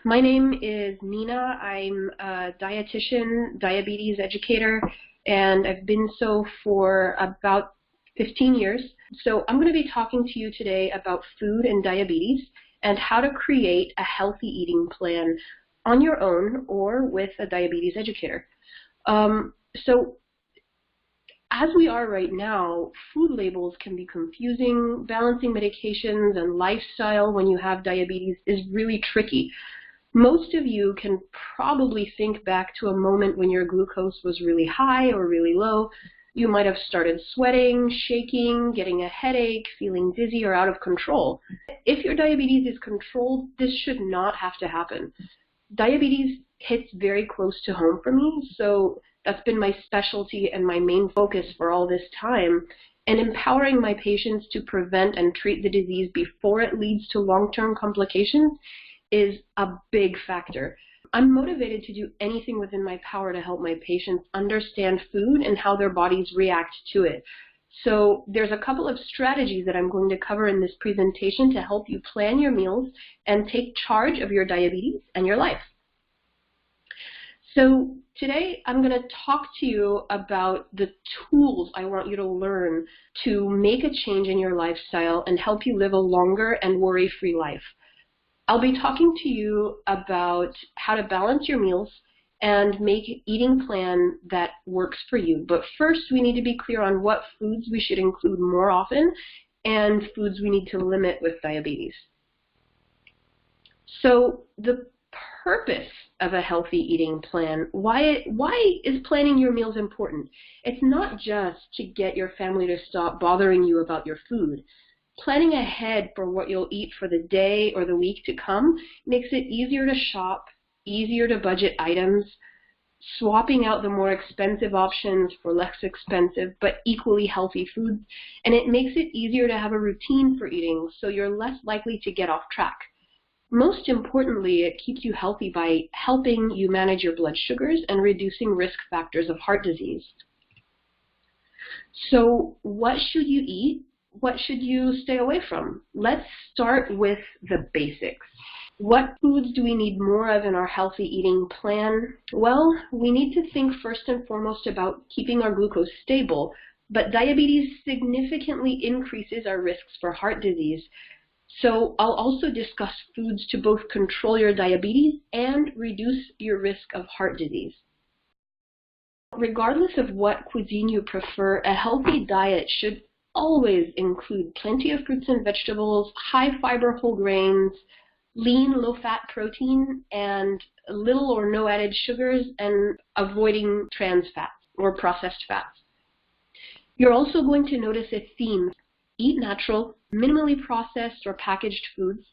My name is Nina. I'm a dietitian, diabetes educator, and I've been so for about 15 years. So I'm going to be talking to you today about food and diabetes and how to create a healthy eating plan on your own or with a diabetes educator. So as we are right now, food labels can be confusing. Balancing medications and lifestyle when you have diabetes is really tricky. Most of you can probably think back to a moment when your glucose was really high or really low. You might have started sweating, shaking, getting a headache, feeling dizzy or out of control. If your diabetes is controlled, this should not have to happen. Diabetes hits very close to home for me, so that's been my specialty and my main focus for all this time. And empowering my patients to prevent and treat the disease before it leads to long-term complications is a big factor. I'm motivated to do anything within my power to help my patients understand food and how their bodies react to it. So there's a couple of strategies that I'm going to cover in this presentation to help you plan your meals and take charge of your diabetes and your life. So today I'm going to talk to you about the tools I want you to learn to make a change in your lifestyle and help you live a longer and worry-free life. I'll be talking to you about how to balance your meals and make an eating plan that works for you. But first, we need to be clear on what foods we should include more often and foods we need to limit with diabetes. So the purpose of a healthy eating plan, why is planning your meals important? It's not just to get your family to stop bothering you about your food. Planning ahead for what you'll eat for the day or the week to come makes it easier to shop, easier to budget items, swapping out the more expensive options for less expensive but equally healthy foods, and it makes it easier to have a routine for eating so you're less likely to get off track. Most importantly, it keeps you healthy by helping you manage your blood sugars and reducing risk factors of heart disease. So what should you eat? What should you stay away from? Let's start with the basics. What foods do we need more of in our healthy eating plan? Well, we need to think first and foremost about keeping our glucose stable, but diabetes significantly increases our risks for heart disease. So I'll also discuss foods to both control your diabetes and reduce your risk of heart disease. Regardless of what cuisine you prefer, a healthy diet should always include plenty of fruits and vegetables, high fiber whole grains, lean low-fat protein, and little or no added sugars, and avoiding trans fats or processed fats. You're also going to notice a theme. Eat natural, minimally processed or packaged foods,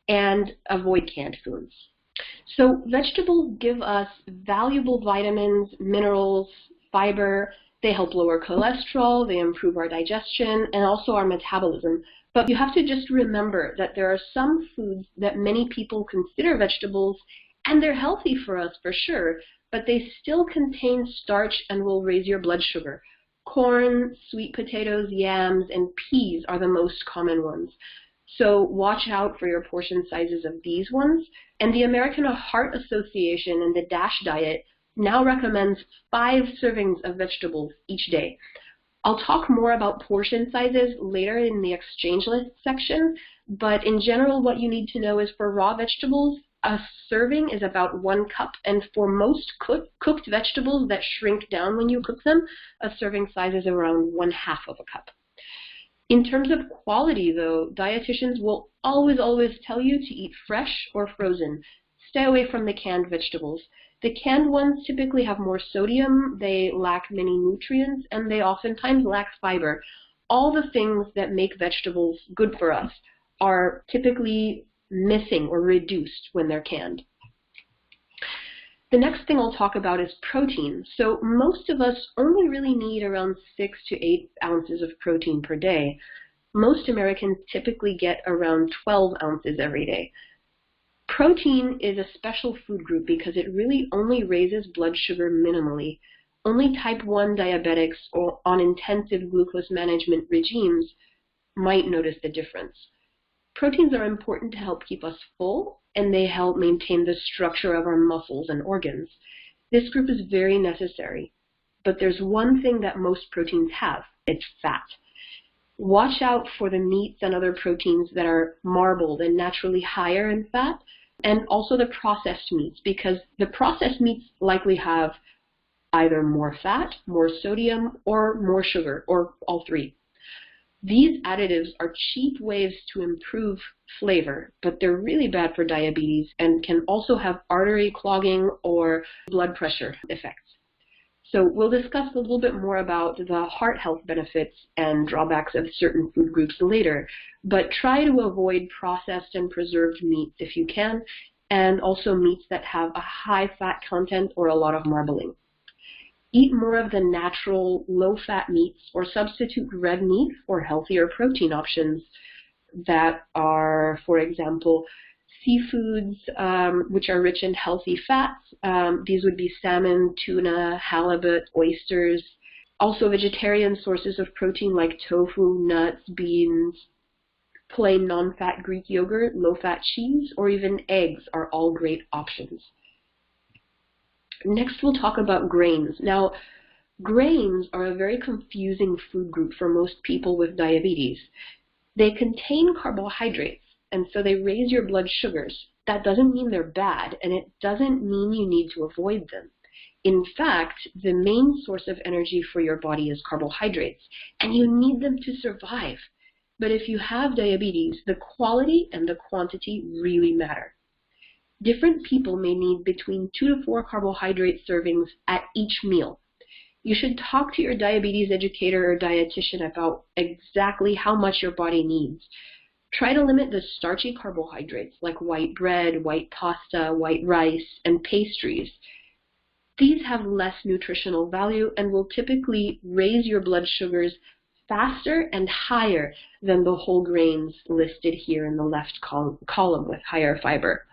and avoid canned foods. So vegetables give us valuable vitamins, minerals, fiber. They help lower cholesterol, they improve our digestion, and also our metabolism. But you have to just remember that there are some foods that many people consider vegetables, and they're healthy for us for sure, but they still contain starch and will raise your blood sugar. Corn, sweet potatoes, yams, and peas are the most common ones. So watch out for your portion sizes of these ones. And the American Heart Association and the DASH diet now recommends 5 servings of vegetables each day. I'll talk more about portion sizes later in the exchange list section, but in general what you need to know is for raw vegetables, a serving is about 1 cup, and for most cooked vegetables that shrink down when you cook them, a serving size is around 1/2 of a cup. In terms of quality though, dietitians will always tell you to eat fresh or frozen. Stay away from the canned vegetables. The canned ones typically have more sodium, they lack many nutrients, and they oftentimes lack fiber. All the things that make vegetables good for us are typically missing or reduced when they're canned. The next thing I'll talk about is protein. So most of us only really need around 6 to 8 ounces of protein per day. Most Americans typically get around 12 ounces every day. Protein is a special food group because it really only raises blood sugar minimally. Only type 1 diabetics or on intensive glucose management regimes might notice the difference. Proteins are important to help keep us full and they help maintain the structure of our muscles and organs. This group is very necessary, but there's one thing that most proteins have: it's fat. Watch out for the meats and other proteins that are marbled and naturally higher in fat, and also the processed meats, because the processed meats likely have either more fat, more sodium, or more sugar, or all three. These additives are cheap ways to improve flavor, but they're really bad for diabetes and can also have artery clogging or blood pressure effects. So we'll discuss a little bit more about the heart health benefits and drawbacks of certain food groups later, but try to avoid processed and preserved meats if you can, and also meats that have a high fat content or a lot of marbling. Eat more of the natural, low-fat meats, or substitute red meat for healthier protein options that are, for example, seafoods, which are rich in healthy fats. These would be salmon, tuna, halibut, oysters. Also, vegetarian sources of protein like tofu, nuts, beans, plain non-fat Greek yogurt, low-fat cheese, or even eggs are all great options. Next, we'll talk about grains. Now, grains are a very confusing food group for most people with diabetes. They contain carbohydrates, and so they raise your blood sugars. That doesn't mean they're bad, and it doesn't mean you need to avoid them. In fact, the main source of energy for your body is carbohydrates, and you need them to survive. But if you have diabetes, the quality and the quantity really matter. Different people may need between 2 to 4 carbohydrate servings at each meal. You should talk to your diabetes educator or dietitian about exactly how much your body needs. Try to limit the starchy carbohydrates like white bread, white pasta, white rice, and pastries. These have less nutritional value and will typically raise your blood sugars faster and higher than the whole grains listed here in the left column with higher fiber.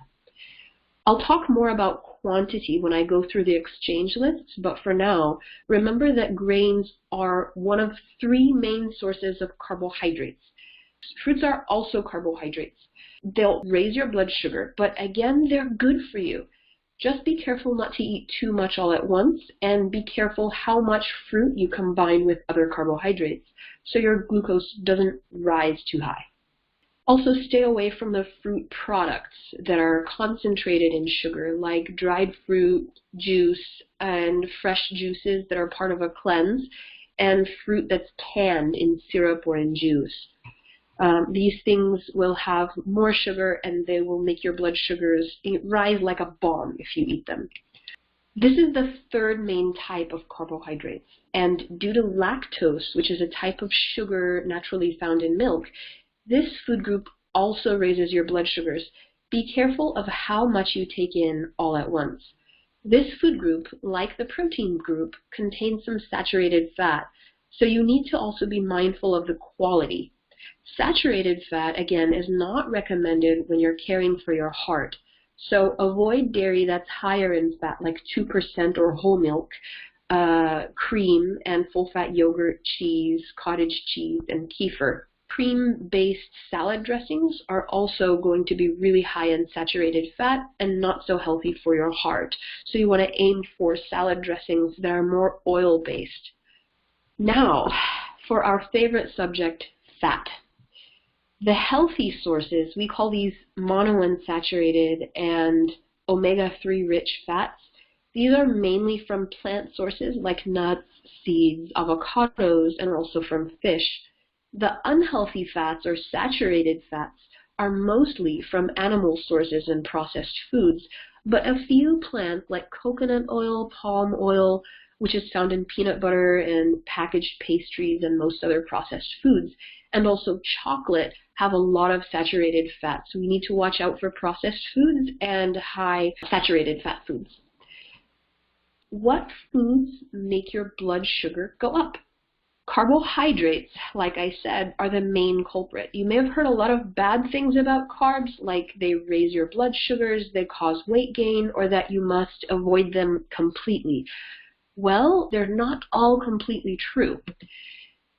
I'll talk more about quantity when I go through the exchange lists, but for now, remember that grains are one of 3 main sources of carbohydrates. Fruits are also carbohydrates. They'll raise your blood sugar, but again, they're good for you. Just be careful not to eat too much all at once, and be careful how much fruit you combine with other carbohydrates, so your glucose doesn't rise too high. Also, stay away from the fruit products that are concentrated in sugar, like dried fruit, juice, and fresh juices that are part of a cleanse, and fruit that's canned in syrup or in juice. These things will have more sugar, and they will make your blood sugars rise like a bomb if you eat them. This is the 3rd main type of carbohydrates, and due to lactose, which is a type of sugar naturally found in milk, this food group also raises your blood sugars. Be careful of how much you take in all at once. This food group, like the protein group, contains some saturated fat, so you need to also be mindful of the quality. Saturated fat, again, is not recommended when you're caring for your heart, so avoid dairy that's higher in fat, like 2% or whole milk, cream, and full-fat yogurt, cheese, cottage cheese, and kefir. Cream-based salad dressings are also going to be really high in saturated fat and not so healthy for your heart. So you want to aim for salad dressings that are more oil-based. Now, for our favorite subject, fat. The healthy sources, we call these monounsaturated and omega-3 rich fats. These are mainly from plant sources like nuts, seeds, avocados, and also from fish. The unhealthy fats, or saturated fats, are mostly from animal sources and processed foods, but a few plants like coconut oil, palm oil, which is found in peanut butter and packaged pastries and most other processed foods, and also chocolate, have a lot of saturated fats. So we need to watch out for processed foods and high saturated fat foods. What foods make your blood sugar go up? Carbohydrates, like I said, are the main culprit. You may have heard a lot of bad things about carbs, like they raise your blood sugars, they cause weight gain, or that you must avoid them completely. Well, they're not all completely true.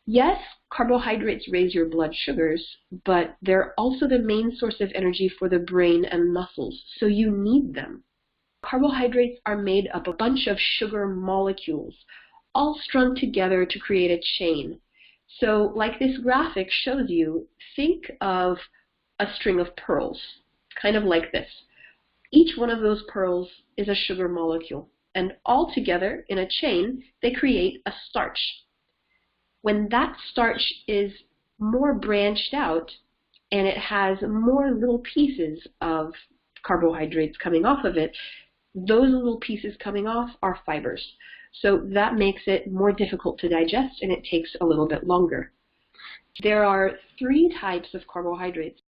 Yes, Carbohydrates raise your blood sugars, but they're also the main source of energy for the brain and muscles, so you need them. Carbohydrates are made up of a bunch of sugar molecules, all strung together to create a chain. So like this graphic shows you, think of a string of pearls, kind of like this. Each one of those pearls is a sugar molecule, and all together in a chain, they create a starch. When that starch is more branched out and it has more little pieces of carbohydrates coming off of it, those little pieces coming off are fibers. So that makes it more difficult to digest and it takes a little bit longer. There are 3 types of carbohydrates: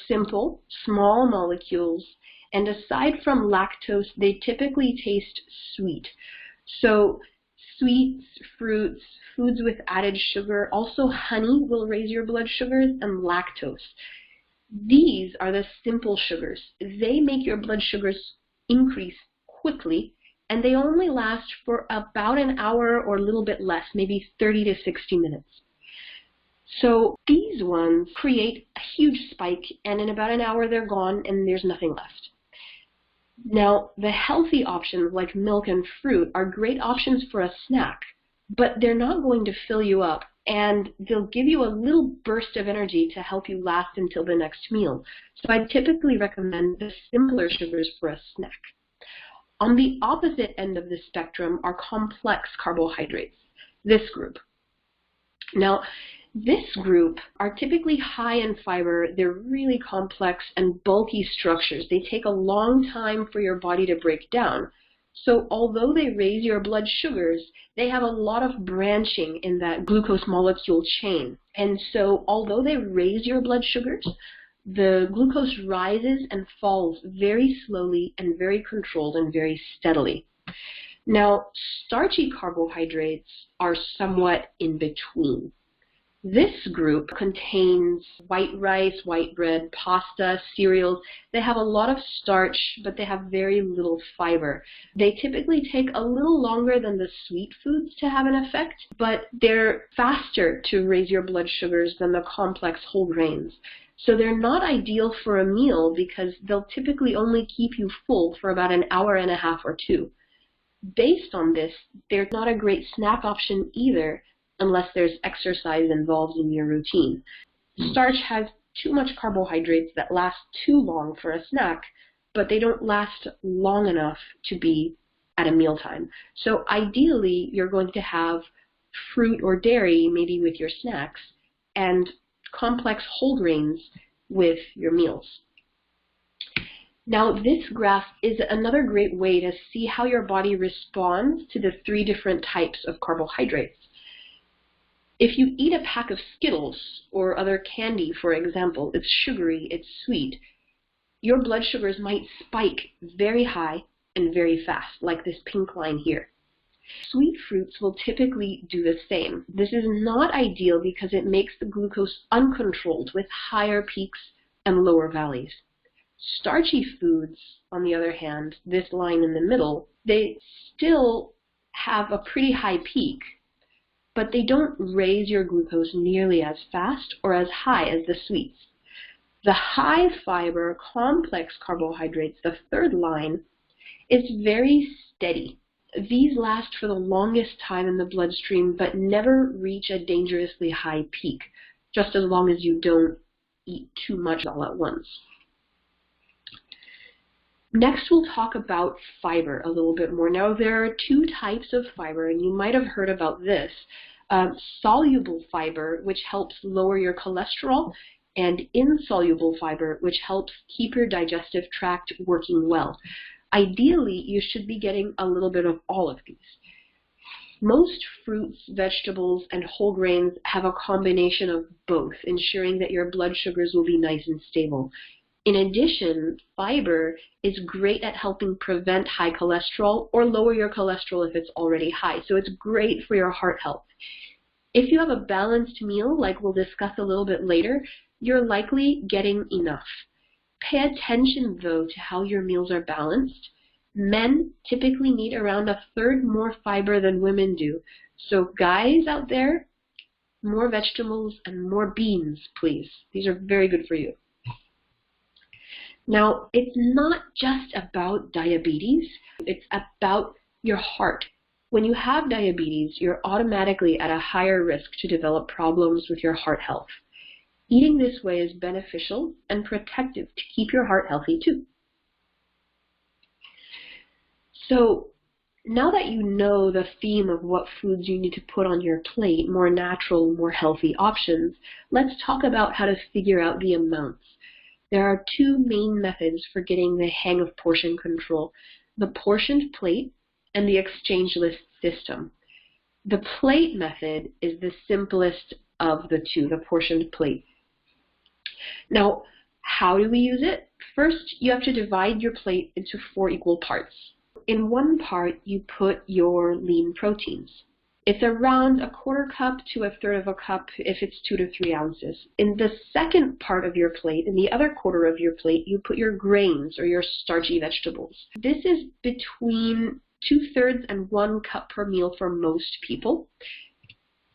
simple, small molecules, and aside from lactose, they typically taste sweet. So sweets, fruits, foods with added sugar, also honey will raise your blood sugars, and lactose. These are the simple sugars. They make your blood sugars increase quickly, and they only last for about an hour or a little bit less, maybe 30 to 60 minutes. So these ones create a huge spike, and in about an hour they're gone and there's nothing left. Now, the healthy options like milk and fruit are great options for a snack, but they're not going to fill you up, and they'll give you a little burst of energy to help you last until the next meal. So I typically recommend the simpler sugars for a snack. On the opposite end of the spectrum are complex carbohydrates, this group. Now, this group are typically high in fiber. They're really complex and bulky structures. They take a long time for your body to break down. So although they raise your blood sugars, they have a lot of branching in that glucose molecule chain. And so although they raise your blood sugars, the glucose rises and falls very slowly and very controlled and very steadily. Now, starchy carbohydrates are somewhat in between. This group contains white rice, white bread, pasta, cereals. They have a lot of starch, but they have very little fiber. They typically take a little longer than the sweet foods to have an effect, but they're faster to raise your blood sugars than the complex whole grains. So they're not ideal for a meal because they'll typically only keep you full for about an hour and a half or 2. Based on this, they're not a great snack option either, unless there's exercise involved in your routine. Starch has too much carbohydrates that last too long for a snack, but they don't last long enough to be at a mealtime. So ideally, you're going to have fruit or dairy, maybe with your snacks, and complex whole grains with your meals. Now, this graph is another great way to see how your body responds to the 3 different types of carbohydrates. If you eat a pack of Skittles or other candy, for example, it's sugary, it's sweet, your blood sugars might spike very high and very fast, like this pink line here. Sweet fruits will typically do the same. This is not ideal because it makes the glucose uncontrolled with higher peaks and lower valleys. Starchy foods, on the other hand, this line in the middle, they still have a pretty high peak, but they don't raise your glucose nearly as fast or as high as the sweets. The high fiber complex carbohydrates, the third line, is very steady. These last for the longest time in the bloodstream but never reach a dangerously high peak, just as long as you don't eat too much all at once. Next, we'll talk about fiber a little bit more. Now, there are 2 types of fiber, and you might have heard about this. Soluble fiber, which helps lower your cholesterol, and insoluble fiber, which helps keep your digestive tract working well. Ideally, you should be getting a little bit of all of these. Most fruits, vegetables, and whole grains have a combination of both, ensuring that your blood sugars will be nice and stable. In addition, fiber is great at helping prevent high cholesterol or lower your cholesterol if it's already high. So it's great for your heart health. If you have a balanced meal, like we'll discuss a little bit later, you're likely getting enough. Pay attention, though, to how your meals are balanced. Men typically need around 1/3 more fiber than women do. So guys out there, more vegetables, and more beans, please. These are very good for you. Now, it's not just about diabetes, it's about your heart. When you have diabetes, you're automatically at a higher risk to develop problems with your heart health. Eating this way is beneficial and protective to keep your heart healthy too. So, now that you know the theme of what foods you need to put on your plate, more natural, more healthy options, let's talk about how to figure out the amounts. There are two main methods for getting the hang of portion control: the portioned plate and the exchange list system. The plate method is the simplest of the two, the portioned plate. Now, how do we use it? First, you have to divide your plate into 4 equal parts. In one part, you put your lean proteins. It's around 1/4 cup to 1/3 of a cup if it's 2 to 3 ounces. In the second part of your plate, in the other quarter of your plate, you put your grains or your starchy vegetables. This is between 2/3 and 1 cup per meal for most people.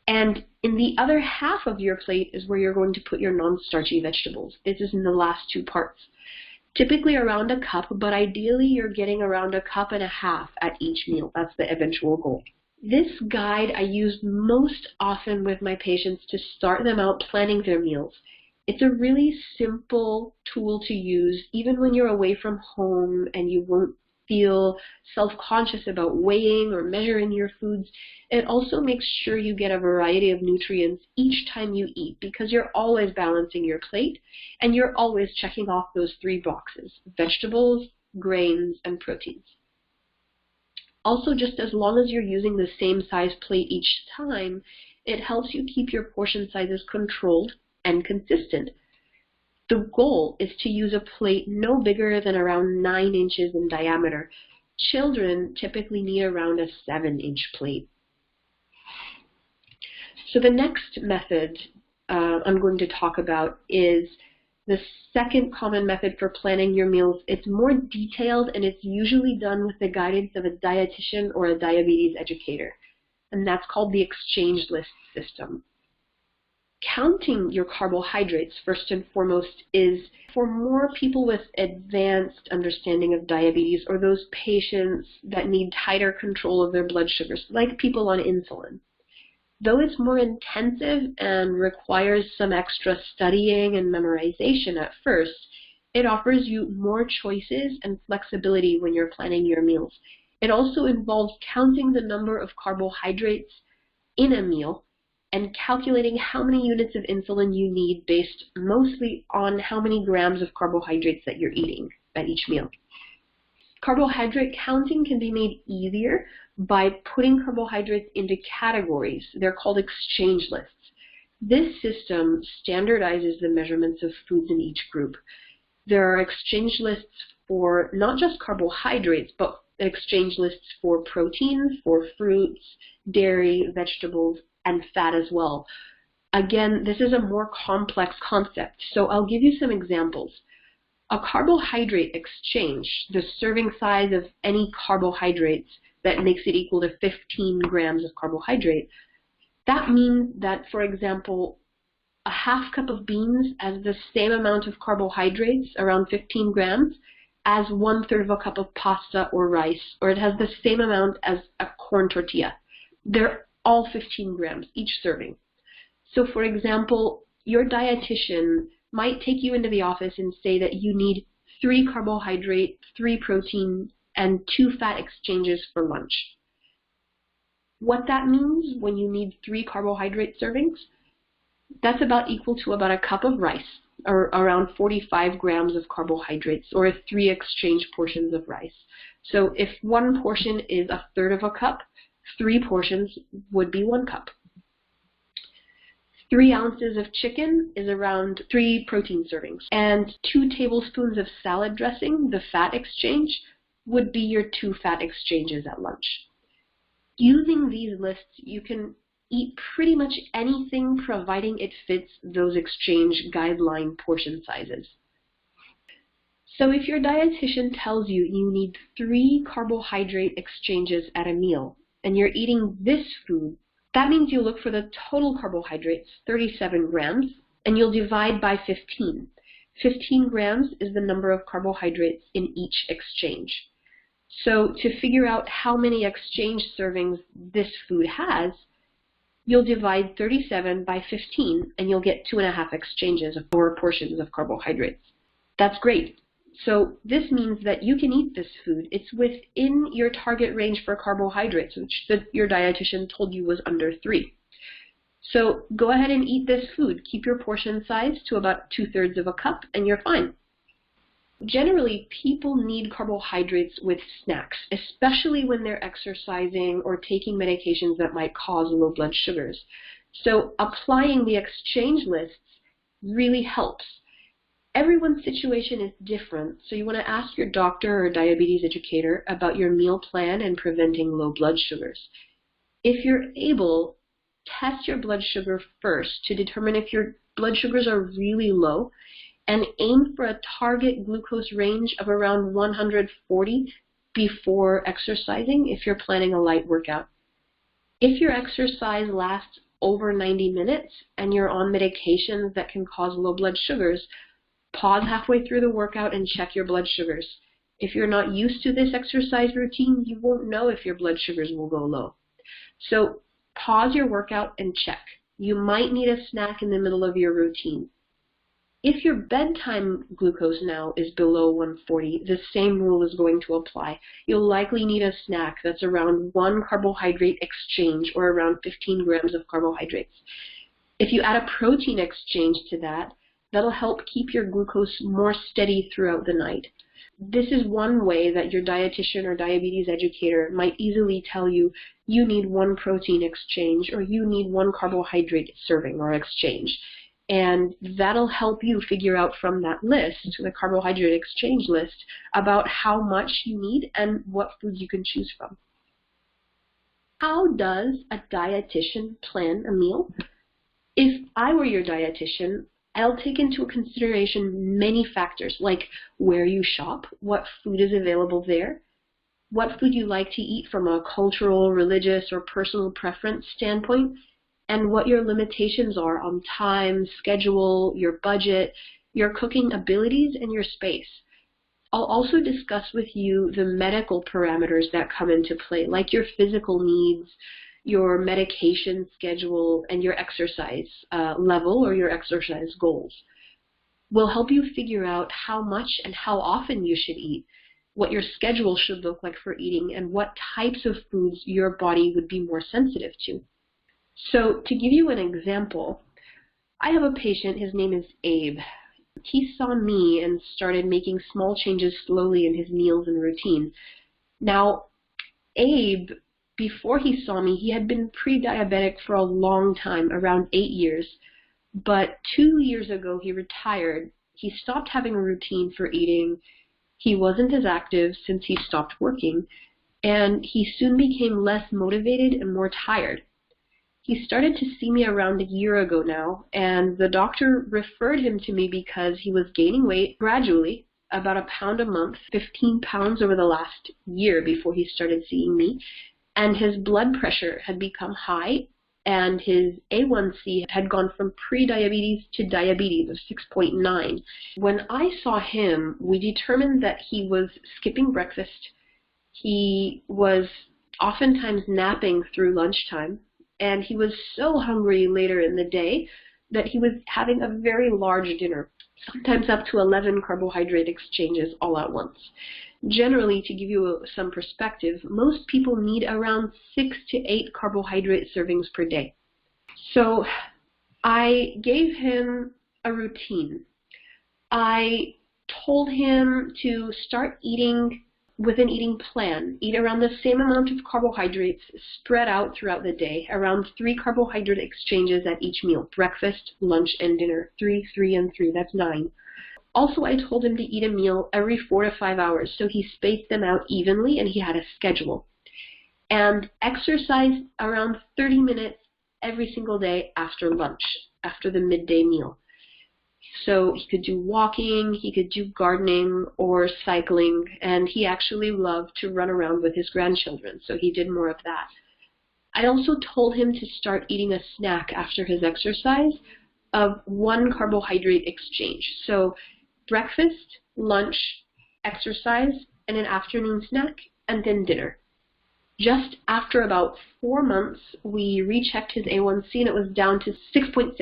And in the other half of your plate is where you're going to put your non-starchy vegetables. This is in the last 2 parts. Typically around 1 cup, but ideally you're getting around 1.5 cups at each meal. That's the eventual goal. This guide I use most often with my patients to start them out planning their meals. It's a really simple tool to use even when you're away from home and you won't feel self-conscious about weighing or measuring your foods. It also makes sure you get a variety of nutrients each time you eat, because you're always balancing your plate and you're always checking off those 3 boxes: vegetables, grains, and proteins. Also, just as long as you're using the same size plate each time, it helps you keep your portion sizes controlled and consistent. The goal is to use a plate no bigger than around 9 inches in diameter. Children typically need around a 7-inch plate. So the next method I'm going to talk about is the second common method for planning your meals. It's more detailed and it's usually done with the guidance of a dietitian or a diabetes educator, and that's called the exchange list system. Counting your carbohydrates, first and foremost, is for more people with advanced understanding of diabetes or those patients that need tighter control of their blood sugars, like people on insulin. Though it's more intensive and requires some extra studying and memorization at first, it offers you more choices and flexibility when you're planning your meals. It also involves counting the number of carbohydrates in a meal and calculating how many units of insulin you need based mostly on how many grams of carbohydrates that you're eating at each meal. Carbohydrate counting can be made easier by putting carbohydrates into categories. They're called exchange lists. This system standardizes the measurements of foods in each group. There are exchange lists for not just carbohydrates, but exchange lists for protein, for fruits, dairy, vegetables, and fat as well. Again, this is a more complex concept, so I'll give you some examples. A carbohydrate exchange, the serving size of any carbohydrates that makes it equal to 15 grams of carbohydrate, that means that, for example, a 1/2 cup of beans has the same amount of carbohydrates, around 15 grams, as 1/3 of a cup of pasta or rice, or it has the same amount as a corn tortilla. They're all 15 grams, each serving. So for example, your dietitian might take you into the office and say that you need 3 carbohydrate, 3 protein, and 2 fat exchanges for lunch. What that means when you need 3 carbohydrate servings, that's about equal to about a cup of rice, or around 45 grams of carbohydrates, or 3 exchange portions of rice. So if one portion is 1/3 of a cup, 3 portions would be 1 cup. 3 ounces of chicken is around 3 protein servings, and 2 tablespoons of salad dressing, the fat exchange, would be your 2 fat exchanges at lunch. Using these lists, you can eat pretty much anything providing it fits those exchange guideline portion sizes. So if your dietitian tells you you need 3 carbohydrate exchanges at a meal, and you're eating this food That means you look for the total carbohydrates, 37 grams, and you'll divide by 15. 15 grams is the number of carbohydrates in each exchange. So to figure out how many exchange servings this food has, you'll divide 37 by 15, and you'll get 2.5 exchanges or portions of carbohydrates. That's great. So this means that you can eat this food. It's within your target range for carbohydrates, which your dietitian told you was under 3. So go ahead and eat this food. Keep your portion size to about 2/3 of a cup, and you're fine. Generally, people need carbohydrates with snacks, especially when they're exercising or taking medications that might cause low blood sugars. So applying the exchange lists really helps. Everyone's situation is different, so you want to ask your doctor or diabetes educator about your meal plan and preventing low blood sugars. If you're able, test your blood sugar first to determine if your blood sugars are really low, and aim for a target glucose range of around 140 before exercising if you're planning a light workout. If your exercise lasts over 90 minutes and you're on medications that can cause low blood sugars, pause halfway through the workout and check your blood sugars. If you're not used to this exercise routine, you won't know if your blood sugars will go low. So pause your workout and check. You might need a snack in the middle of your routine. If your bedtime glucose now is below 140, the same rule is going to apply. You'll likely need a snack that's around 1 carbohydrate exchange or around 15 grams of carbohydrates. If you add a protein exchange to that, that'll help keep your glucose more steady throughout the night. This is one way that your dietitian or diabetes educator might easily tell you you need 1 protein exchange or you need 1 carbohydrate serving or exchange. And that'll help you figure out from that list, the carbohydrate exchange list, about how much you need and what foods you can choose from. How does a dietitian plan a meal? If I were your dietitian, I'll take into consideration many factors like where you shop, what food is available there, what food you like to eat from a cultural, religious, or personal preference standpoint, and what your limitations are on time, schedule, your budget, your cooking abilities, and your space. I'll also discuss with you the medical parameters that come into play, like your physical needs, your medication schedule, and your exercise level or your exercise goals. We'll help you figure out how much and how often you should eat, what your schedule should look like for eating, and what types of foods your body would be more sensitive to. So to give you an example, I have a patient, his name is Abe. He saw me and started making small changes slowly in his meals and routine. Now, Abe, before he saw me, he had been pre-diabetic for a long time, around 8 years. But 2 years ago, he retired. He stopped having a routine for eating. He wasn't as active since he stopped working. And he soon became less motivated and more tired. He started to see me around a year ago now, and the doctor referred him to me because he was gaining weight gradually, about 1 pound a month, 15 pounds over the last year before he started seeing me, and his blood pressure had become high, and his A1C had gone from pre-diabetes to diabetes of 6.9. When I saw him, we determined that he was skipping breakfast. He was oftentimes napping through lunchtime, and he was so hungry later in the day that he was having a very large dinner, sometimes up to 11 carbohydrate exchanges all at once. Generally, to give you some perspective, most people need around 6 to 8 carbohydrate servings per day. So I gave him a routine. I told him to start eating with an eating plan. Eat around the same amount of carbohydrates spread out throughout the day, around 3 carbohydrate exchanges at each meal, breakfast, lunch, and dinner. 3, 3, and 3, that's 9. Also, I told him to eat a meal every 4 to 5 hours, so he spaced them out evenly and he had a schedule. And exercise around 30 minutes every single day after lunch, after the midday meal. So he could do walking, he could do gardening or cycling, and he actually loved to run around with his grandchildren, so he did more of that. I also told him to start eating a snack after his exercise of 1 carbohydrate exchange. So breakfast, lunch, exercise, and an afternoon snack, and then dinner. Just after about 4 months, we rechecked his A1C and it was down to 6.6.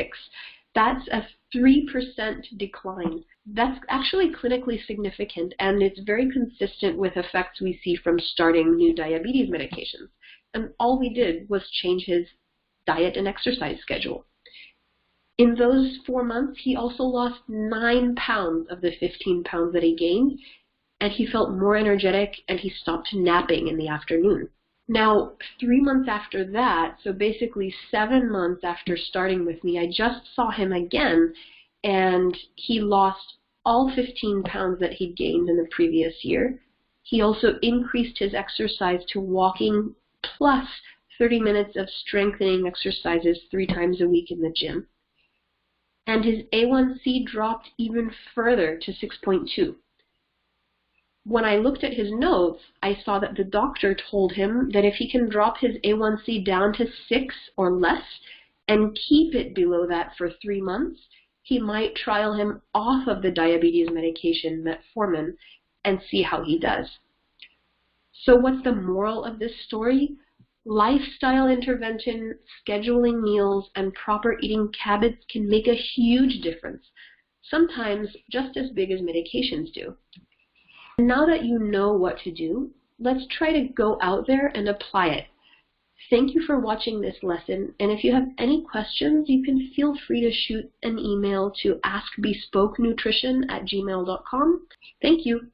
That's a 3% decline. That's actually clinically significant, and it's very consistent with effects we see from starting new diabetes medications. And all we did was change his diet and exercise schedule. In those 4 months, he also lost 9 pounds of the 15 pounds that he gained, and he felt more energetic, and he stopped napping in the afternoon. Now, 3 months after that, so basically 7 months after starting with me, I just saw him again, and he lost all 15 pounds that he'd gained in the previous year. He also increased his exercise to walking plus 30 minutes of strengthening exercises 3 times a week in the gym. And his A1C dropped even further to 6.2. When I looked at his notes, I saw that the doctor told him that if he can drop his A1C down to 6 or less and keep it below that for 3 months, he might trial him off of the diabetes medication metformin and see how he does. So what's the moral of this story? Lifestyle intervention, scheduling meals, and proper eating habits can make a huge difference, sometimes just as big as medications do. Now that you know what to do, let's try to go out there and apply it. Thank you for watching this lesson, and if you have any questions, you can feel free to shoot an email to askbespokenutrition@gmail.com. Thank you.